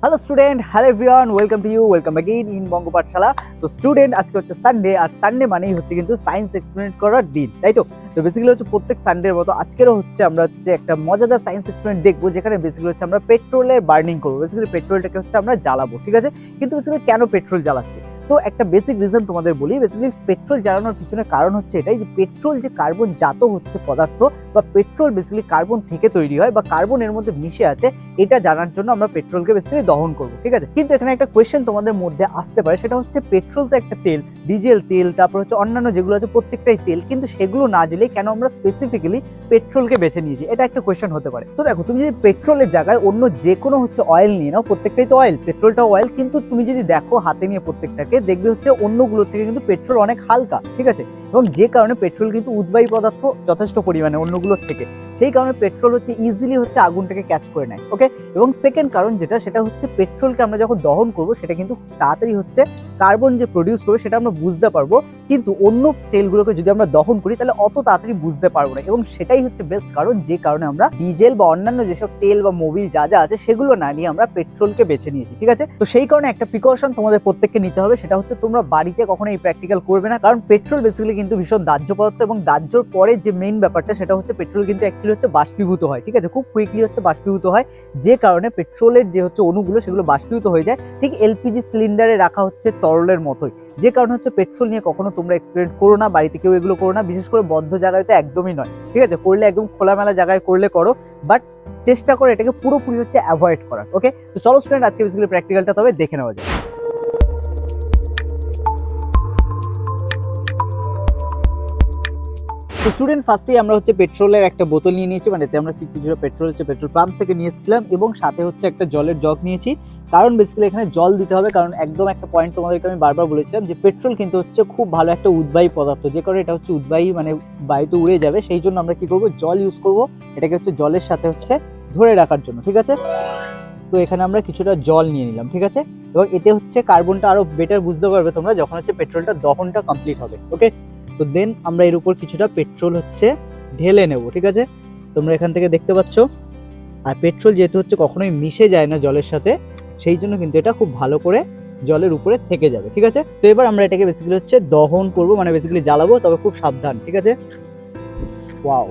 Hello student, hello everyone, welcome to you, welcome again in Bongo Pathshala. তো student, আজকে হচ্ছে Sunday, আর Sunday মানেই হচ্ছে কিন্তু সায়েন্স এক্সপেরিমেন্ট করার দিন, তাই তো? তো বেসিক্যালি হচ্ছে প্রত্যেক সানডের মতো আজকেরও হচ্ছে আমরা হচ্ছে একটা মজাদার সায়েন্স এক্সপেরিমেন্ট দেখবো, যেখানে বেসিক্যালি হচ্ছে আমরা পেট্রোলের বার্নিং করবো। বেসিক্যালি পেট্রোলটাকে হচ্ছে আমরা জ্বালাবো, ঠিক আছে? কিন্তু বেসিক্যালি কেন পেট্রোল জ্বালাচ্ছি, তো একটা বেসিক রিজন তোমাদের বলি। বেসিক্যালি পেট্রোল জ্বালানোর পিছনে কারণ হচ্ছে এটাই যে পেট্রোল যে কার্বন জাত হচ্ছে পদার্থ, বা পেট্রোল বেসিক্যালি কার্বন থেকে তৈরি হয় বা কার্বন এর মধ্যে মিশে আছে, এটা জানার জন্য আমরা পেট্রোলকে বেসিক্যালি দহন করবো, ঠিক আছে? কিন্তু এখানে একটা কোয়েশ্চেন তোমাদের মধ্যে আসতে পারে, সেটা হচ্ছে পেট্রোল তো একটা তেল, ডিজেল তেল, তারপর হচ্ছে অন্যান্য যেগুলো আছে প্রত্যেকটাই তেল, কিন্তু সেগুলো না জেলে কেন আমরা স্পেসিফিক্যালি পেট্রোলকে বেছে নিয়েছি? এটা একটা কোয়েশ্চেন হতে পারে। তো দেখো, তুমি যদি পেট্রোলের জায়গায় অন্য যে কোনো হচ্ছে অয়েল নিয়ে নাও, প্রত্যেকটাই তো অয়েল, পেট্রোলটা অয়েল, কিন্তু তুমি যদি দেখো হাতে নিয়ে প্রত্যেকটাকে, দেখবে হচ্ছে অন্যগুলোর থেকে কিন্তু পেট্রোল অনেক হালকা, ঠিক আছে? এবং যে কারণে পেট্রোল কিন্তু উদ্বায়ী পদার্থ যথেষ্ট পরিমাণে অন্যগুলোর থেকে, সেই কারণে পেট্রোল হচ্ছে ইজিলি হচ্ছে আগুনটাকে ক্যাচ করে নেয়, ওকে? এবং সেকেন্ড কারণ যেটা, সেটা হচ্ছে পেট্রোলকে আমরা যখন দহন করবো, সেটা কিন্তু তাড়াতাড়ি হচ্ছে কার্বন যে প্রডিউস করবে সেটা আমরা বুঝতে পারবো, কিন্তু অন্য তেলগুলোকে যদি আমরা দহন করি তাহলে অত তাড়াতাড়ি বুঝতে পারবো না। এবং সেটাই হচ্ছে বেস্ট কারণ, যে কারণে আমরা ডিজেল বা অন্যান্য যেসব তেল বা মোবিল যা যা আছে সেগুলো না নিয়ে আমরা পেট্রোলকে বেছে নিয়েছি, ঠিক আছে? তো সেই কারণে একটা প্রিকশন তোমাদের প্রত্যেককে নিতে হবে, সেটা হচ্ছে তোমরা বাড়িতে কখনো এই প্র্যাকটিক্যাল করবে না, কারণ পেট্রোল বেসিক্যালি কিন্তু ভীষণ দাহ্য পদার্থ, এবং দাহ্যর পরে যে মেইন ব্যাপারটা সেটা হচ্ছে পেট্রোল কিন্তু অ্যাকচুয়ালি হচ্ছে বাষ্পীভূত হয়, ঠিক আছে? খুব কুইকলি হচ্ছে বাষ্পীভূত হয়, যে কারণে পেট্রোলের যে হচ্ছে অণুগুলো সেগুলো বাষ্পীভূত হয়ে যায়, ঠিক এলপিজি সিলিন্ডারে রাখা হচ্ছে তরলের মতোই। যে কারণে হচ্ছে পেট্রোল নিয়ে কখনো তোমরা এক্সপেরিমেন্ট করো না, বাড়িতে কেউ এগুলো করো না, বিশেষ করে বদ্ধ জায়গায় তো একদমই নয়, ঠিক আছে? করলে একদম খোলামেলা জায়গায় করলে করো, বাট চেষ্টা করো এটাকে পুরোপুরি হচ্ছে অ্যাভয়েড করার, ওকে? তো চলো স্টুডেন্ট, আজকে বেসিক্যালি প্র্যাকটিক্যালটা তবে দেখে নেওয়া যায়। তো স্টুডেন্ট, ফার্স্টেই আমরা হচ্ছে পেট্রোলের একটা বোতল নিয়ে নিয়েছি, মানে এতে আমরা কিছুটা পেট্রোল হচ্ছে পেট্রোল পাম্প থেকে নিয়ে এসেছিলাম, এবং সাথে হচ্ছে একটা জলের জগ নিয়েছি, কারণ বেসিক্যালি এখানে জল দিতে হবে। কারণ একদম একটা পয়েন্ট তোমাদেরকে আমি বারবার বলেছিলাম যে পেট্রোল কিন্তু হচ্ছে খুব ভালো একটা উদ্বায়ী পদার্থ, যে কারণে এটা হচ্ছে উদ্বায়ী, মানে বায়ুতে উড়ে যাবে, সেই জন্য আমরা কি করবো, জল ইউজ করবো এটাকে হচ্ছে জলের সাথে হচ্ছে ধরে রাখার জন্য, ঠিক আছে? তো এখানে আমরা কিছুটা জল নিয়ে নিলাম, ঠিক আছে? এবং এতে হচ্ছে কার্বনটা আরো বেটার বুঝতে পারবে তোমরা যখন হচ্ছে পেট্রোলটা দহনটা কমপ্লিট হবে, ওকে? তো দেন আমরা এর উপর কিছুটা পেট্রোল হচ্ছে ঢেলে নেব, ঠিক আছে? তোমরা এখান থেকে দেখতে পাচ্ছ। আর পেট্রোল যেহেতু হচ্ছে কখনোই মিশে যায় না জলের সাথে, সেই জন্য কিন্তু এটা খুব ভালো করে জলের উপরে থেকে যাবে, ঠিক আছে? তো এবার আমরা এটাকে বেসিক্যালি হচ্ছে দহন করব, মানে বেসিক্যালি জ্বালাবো, তবে খুব সাবধান, ঠিক আছে? ওয়াও,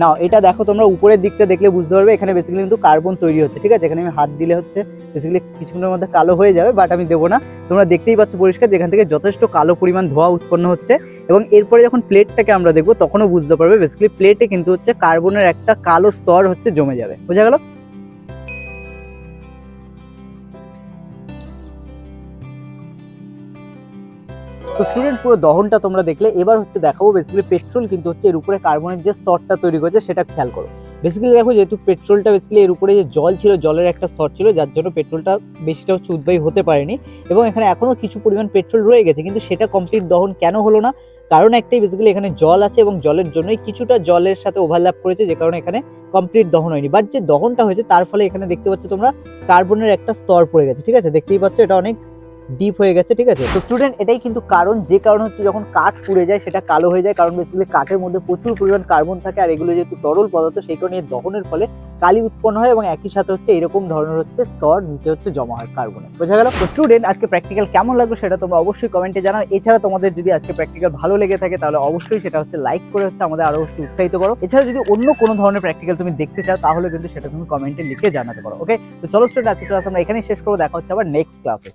নাও এটা দেখো, তোমরা উপরের দিকটা দেখলে বুঝতে পারবে এখানে বেসিক্যালি কিন্তু কার্বন তৈরি হচ্ছে, ঠিক আছে? এখানে আমি হাত দিলে হচ্ছে বেসিক্যালি কিছুক্ষণের মধ্যে কালো হয়ে যাবে, বাট আমি দেবো না। তোমরা দেখতেই পাচ্ছ পরিষ্কার যেখান থেকে যথেষ্ট কালো পরিমাণ ধোঁয়া উৎপন্ন হচ্ছে। এবং এরপরে যখন প্লেটটাকে আমরা দেখবো তখনও বুঝতে পারবে বেসিক্যালি প্লেটে কিন্তু হচ্ছে কার্বনের একটা কালো স্তর হচ্ছে জমে যাবে, বোঝা গেল? তো স্টুডেন্ট, পুরো দহনটা তোমরা দেখলে, এবার হচ্ছে দেখাবো বেসিক্যালি পেট্রোল কিন্তু হচ্ছে এর উপরে কার্বনের যে স্তরটা তৈরি করেছে সেটা খেয়াল করো। বেসিক্যালি দেখো, যেহেতু পেট্রোলটা বেসিক্যালি এর উপরে যে জল ছিল, জলের একটা স্তর ছিল, যার জন্য পেট্রোলটা বেশিটা হচ্ছে উদ্বায়ী হতে পারেনি, এবং এখানে এখনো কিছু পরিমাণ পেট্রোল রয়ে গেছে, কিন্তু সেটা কমপ্লিট দহন কেন হলো না? কারণ একটাই, বেসিক্যালি এখানে জল আছে এবং জলের জন্যই কিছুটা জলের সাথে ওভারল্যাপ করেছে, যে কারণে এখানে কমপ্লিট দহন হয়নি। বাট যে দহনটা হয়েছে তার ফলে এখানে দেখতে পাচ্ছ তোমরা কার্বনের একটা স্তর পড়ে গেছে, ঠিক আছে? দেখতেই পাচ্ছ এটা অনেক ডিপ হয়ে গেছে, ঠিক আছে? তো স্টুডেন্ট, এটাই কিন্তু কারণ, যে কারণ হচ্ছে যখন কাঠ পুড়ে যায় সেটা কালো হয়ে যায়, কারণ বেসিক্যালি কাঠের মধ্যে প্রচুর পরিমাণ কার্বন থাকে, আর এগুলো যেহেতু তরল পদার্থ, সেই কারণে দহনের ফলে কালি উৎপন্ন হয়, এবং একই সাথে হচ্ছে এরকম ধরনের হচ্ছে স্তর নিচে হচ্ছে জমা হয় কার্বনে, বোঝা গেল? তো স্টুডেন্ট, আজকে প্র্যাকটিক্যাল কেমন লাগলো সেটা তোমরা অবশ্যই কমেন্টে জানাও। এছাড়া তোমাদের যদি আজকে প্র্যাকটিক্যাল ভালো লেগে থাকে তাহলে অবশ্যই সেটা হচ্ছে লাইক করে হচ্ছে আমাদের আরো হচ্ছে উৎসাহিত করো। এছাড়া যদি অন্য কোনো ধরনের প্র্যাকটিক্যাল তুমি দেখতে চাও তাহলে কিন্তু সেটা তুমি কমেন্টে লিখে জানাতে পারো, ওকে? তো চলো স্টুডেন্ট, আজকে ক্লাস আমরা এখানেই শেষ করবো, দেখা হচ্ছে আবার নেক্সট ক্লাসে।